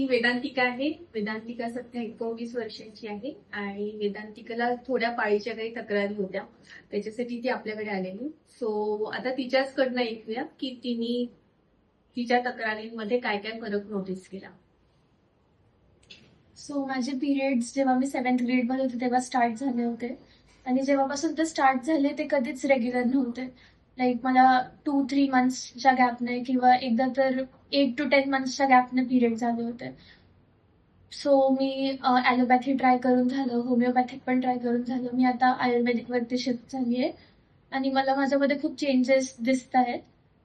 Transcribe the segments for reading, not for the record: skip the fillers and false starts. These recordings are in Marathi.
वेदांतिका आहे. वेदांतिका सध्या 19 वर्षांची आहे आणि वेदांतिकाला थोड्या पाळीच्या काही तक्रारी होत्या, त्याच्यासाठी ती आपल्याकडे आलेली. सो आता तिच्याचकडनं ऐकूया की तिने तिच्या तक्रारींमध्ये काय काय फरक नोटीस केला. सो माझे पिरियड्स जेव्हा मी 7th ग्रेडमध्ये होते तेव्हा स्टार्ट झाले होते आणि जेव्हापासून ते स्टार्ट झाले ते कधीच रेग्युलर नव्हते. लाईक मला 2-3 मंथ्सच्या गॅपने किंवा एकदा तर 8 to 10 मंथ्सच्या गॅपने पिरियड झाले होते. सो मी ॲलोपॅथी ट्राय करून झालं, होमिओपॅथिक पण ट्राय करून झालं. मी आता आयुर्वेदिकवरती शिफ्ट झाली आहे आणि मला माझ्यामध्ये खूप चेंजेस दिसत आहेत.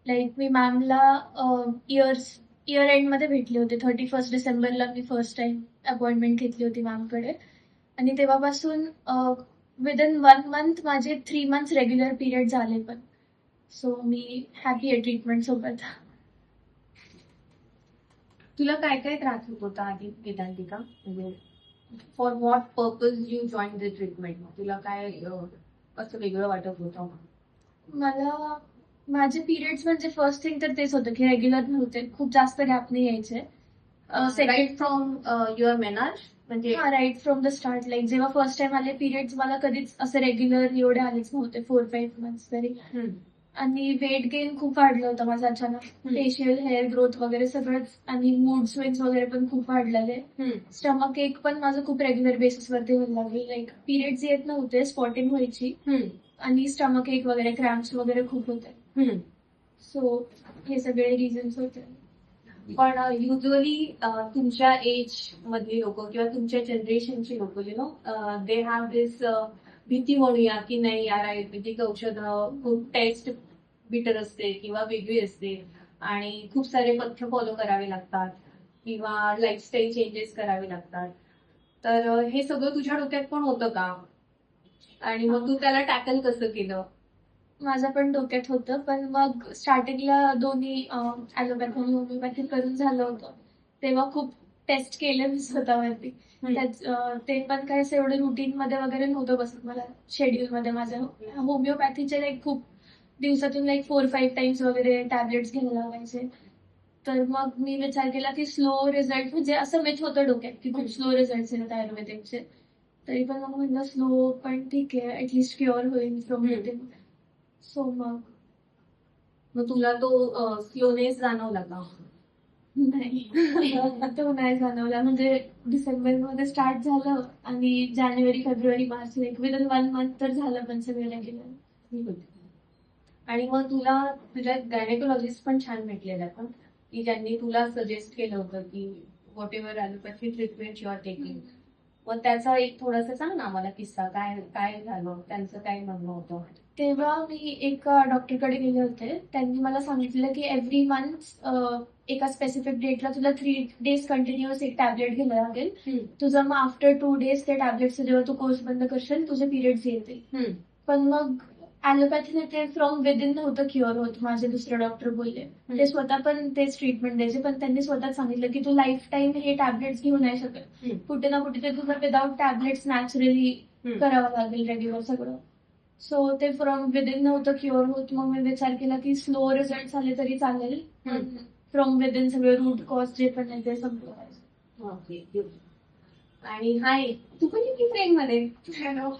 लाईक मी मॅमला इयर एंडमध्ये भेटले होते. 31 डिसेंबरला मी फर्स्ट टाइम अपॉइंटमेंट घेतली होती मॅमकडे आणि तेव्हापासून विदिन 1 मंथ माझे 3 मंथ्स रेग्युलर पिरियड झाले पण. सो मी हॅपी आहे ट्रीटमेंट सोबत. तुला काय काय त्रास होत होता आधी वेदांतिका? म्हणजे for what purpose you join the treatment? तुला काय असं वेगळं वाटत होतं? मला माझे पिरियड्स म्हणजे फर्स्ट थिंग तर तेच होतं की रेग्युलर नव्हते, खूप जास्त गॅप नाही यायचे. राईट फ्रॉम युअर मेनार्ज म्हणजे हा, right from the start. Like जेव्हा फर्स्ट टाइम आले पिरियड्स मला कधीच असं रेग्युलर एवढे आलेच नव्हते, 4-5 मंथ्स तरी. आणि वेट गेन खूप वाढलं होतं माझं अचानक. फेशियल हेअर ग्रोथ वगैरे सगळंच आणि मूड स्विंग्स वगैरे पण खूप वाढलेले. स्टमक एक पण माझं खूप रेग्युलर बेसिसवरती व्हायला लागले. लाईक पिरियड्स येत नव्हते, स्पॉटिंग व्हायची आणि स्टमक एक वगैरे क्रॅम्प्स वगैरे खूप होते. सो हे सगळे रिझन्स होते. पण युजली तुमच्या एज मधली लोक किंवा तुमच्या जनरेशनची लोक दे हॅव दिस भीती म्हणूया की नाही यार आयुर्वेदिक औषध खूप टेस्ट बिटर असते किंवा वेगळी असते आणि खूप सारे पथ्य फॉलो करावे लागतात किंवा लाईफस्टाईल चेंजेस करावे लागतात. तर हे सगळं तुझ्या डोक्यात पण होतं का? आणि मग तू त्याला टॅकल कसं केलं? माझं पण डोक्यात होतं, पण मग स्टार्टिंगला दोन्ही ॲलोपॅथी आणि होमिओपॅथी करून झालं होतं. तेव्हा खूप टेस्ट केले मी स्वतःवरती. ते पण काय असं एवढं रुटीनमध्ये वगैरे नव्हतं बसत मला शेड्यूलमध्ये माझं. होमिओपॅथीचे लाईक खूप दिवसातून लाईक 4-5 टाइम्स वगैरे टॅबलेट्स घ्यायला लागायचे. तर मग मी विचार केला की स्लो रिझल्ट म्हणजे असं मिथ होतं डोक्यात की खूप स्लो रिझल्ट येतात आयुर्वेदिकचे. तरी पण मग म्हणलं स्लो पण ठीक आहे, ऍटलीस्ट क्युअर होईल फ्रॉम विदिन. सो मग तुला तो स्लोनेस जाणवला का? नाही तो नाही जाणवला. म्हणजे डिसेंबरमध्ये स्टार्ट झालं आणि जानेवारी, फेब्रुवारी, मार्च लाईक विदिन 1 मंथ तर झालं पण सगळं रेग्युलर. आणि मग तुला तुझ्या गायनेकोलॉजिस्ट पण छान भेटलेल्या का की ज्यांनी तुला सजेस्ट केलं होतं की whatever allopathy treatment you are taking? मग त्याचा एक थोडासा सांग ना आम्हाला किस्सा. काय काय झालं, त्यांचं काय म्हणणं होतं? तेव्हा मी एका डॉक्टरकडे गेले होते. त्यांनी मला सांगितलं की एव्हरी मंथ एका स्पेसिफिक डेटला तुला 3 डेज कंटिन्युअस एक टॅबलेट घ्यायला लागेल. तुझं मग आफ्टर 2 डेज त्या टॅबलेटचा जेव्हा तू कोर्स बंद करशील तुझे पिरियड्स येतील. पण मग ॲलोपॅथीने ते फ्रॉम विदिन नव्हतं क्युअर होत. माझे दुसरे डॉक्टर बोलले ते स्वतः पण तेच ट्रीटमेंट द्यायचे, पण त्यांनी स्वतः सांगितलं की तू लाईफ टाईम हे टॅबलेट्स घेऊ नाही शकत. कुठे ना कुठे ते तुला विदाउट टॅबलेट्स नॅचरली करावं लागेल रेग्युलर सगळं. सो ते फ्रॉम विदिन नव्हतं क्युअर होत. मग मी विचार केला की स्लो रिझल्ट आले तरी चालेल, फ्रॉम विदिन सगळे रूट कॉज जे पण आहे ते संपलं. ओके. आणि हाय, तू पण की फ्रेंड मध्ये? Hello,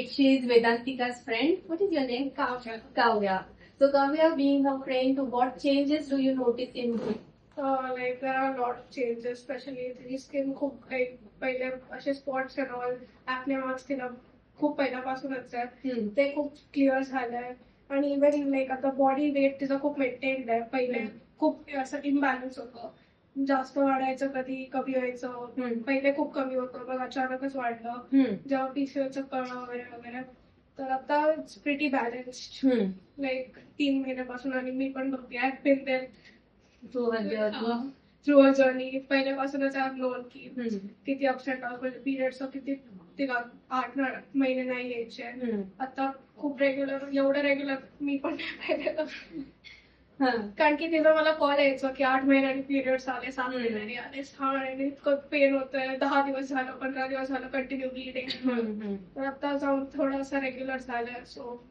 she is Vedantika's friend. What is your name? Kavya. Kavya. So Kavya, being a friend, what changes do you notice in you? Like there are a lot of changes, especially the skin खूप like पहिले असे spots and all acne marks तिला खूप पहिल्यापासूनच आहे ते खूप क्लिअर झालंय. आणि इव्हन लाईक आता बॉडी वेट तिचं खूप मेंटेन्ड आहे. पहिले खूप असं इम्बॅलन्स होतं, जास्त वाढायचं कधी कमी व्हायचं. पहिले खूप कमी होतं मग अचानकच वाढलं जेव्हा PCODचं कळलं वगैरे वगैरे. तर आता इट्स प्रिटी बॅलन्स्ड लाईक 3 महिन्यापासून. आणि मी पण बघते I have been there through a journey. पहिल्यापासूनच आय हॅव नोन की किती अप्स अँड डाऊन्स म्हणजे पिरियड्स किती तिला 8 महिने नाही यायचे. आता खूप रेग्युलर, एवढं रेग्युलर मी पण नाही पाहिजे. कारण की तिथं मला कॉल यायचं की 8 महिन्यांनी पिरियड्स आले, 7 महिन्यांनी आले, 6 महिन्यांनी इतकं पेन होतंय, 10 दिवस झालं, 15 दिवस झालं कंटिन्यू ब्लीडिंग. तर आता जाऊन थोडंसं रेग्युलर झालंय. सो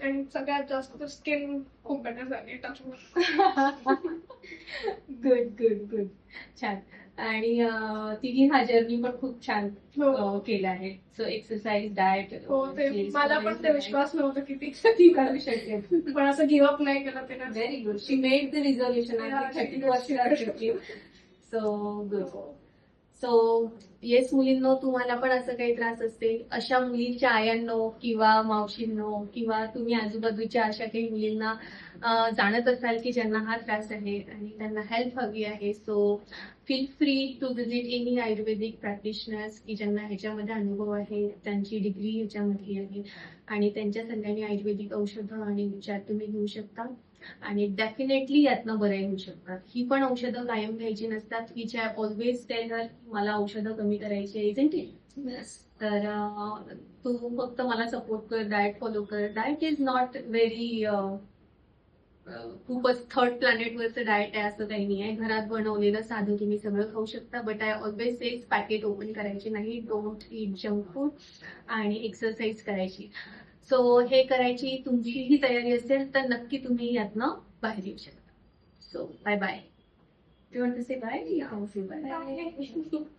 आणि सगळ्यात जास्त स्किन खूप बेटर झाली. गुड गुड गुड, छान. आणि तिने हा जर्नी पण खूप छान हो. केला आहे. सो एक्सरसाइज डाएट हो ते मला पण ते विश्वास नव्हता की ती करू शकेल, पण असं गिव्हअप नाही केलं तिने. Very good. She made the resolution. Yeah, she 30 did. वर्ष. So good. सो येस मुलींनो, तुम्हाला पण असं काही त्रास असते, अशा मुलींच्या आयांनो किंवा मावशींनो किंवा तुम्ही आजूबाजूच्या अशा काही मुलींना जाणत असाल की ज्यांना हा त्रास आहे आणि त्यांना हेल्प हवी आहे, so feel free to visit any Ayurvedic practitioners की ज्यांना ह्याच्यामध्ये अनुभव आहे, त्यांची डिग्री ह्याच्यामध्ये आहे आणि त्यांच्या सल्ल्याने आयुर्वेदिक औषधं आणि उपचार तुम्ही घेऊ शकता आणि डेफिनेटली यातनं बरे होऊ शकतात. ही पण औषधं कायम घ्यायची नसतात. Which I always tell her, मला औषधं कमी करायची इजंट इट. तर तू फक्त मला सपोर्ट कर, डाएट फॉलो कर. डाएट इज नॉट व्हेरी खूपच थर्ड प्लॅनेटवरचं डाएट आहे असं काही नाही आहे. घरात बनवलेलं साधं तुम्ही सगळं खाऊ शकता. But I always says packet open करायची नाही, डोंट ईट जंक फूड आणि एक्सरसाइज करायची. सो हे करायची तुमची ही तयारी असेल तर नक्की तुम्ही यातनं बाहेर येऊ शकता. So bye bye. You want to say bye? Bye.